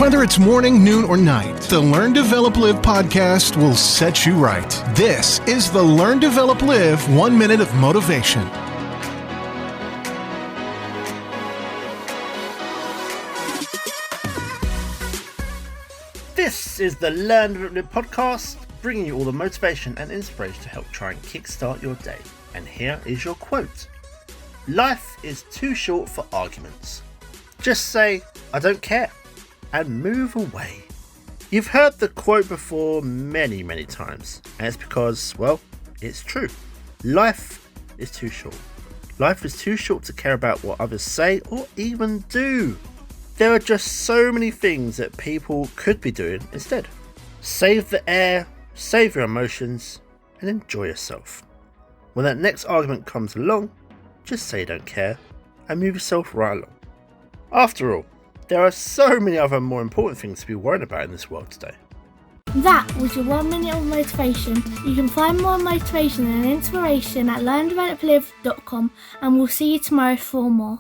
Whether it's morning, noon, or night, the Learn, Develop, Live podcast will set you right. This is the Learn, Develop, Live 1 Minute of Motivation. This is the Learn, Develop, Live podcast, bringing you all the motivation and inspiration to help try and kickstart your day. And here is your quote. Life is too short for arguments. Just say, I don't care, and move away. You've heard the quote before many times, and it's because, well, it's true. Life is too short. Life is too short to care about what others say or even do. There are just so many things that people could be doing instead. Save the air, save your emotions, and enjoy yourself. When that next argument comes along, just say you don't care and move yourself right along. After all, there are so many other more important things to be worried about in this world today. That was your 1 minute of motivation. You can find more motivation and inspiration at learndeveloplive.com, and we'll see you tomorrow for more.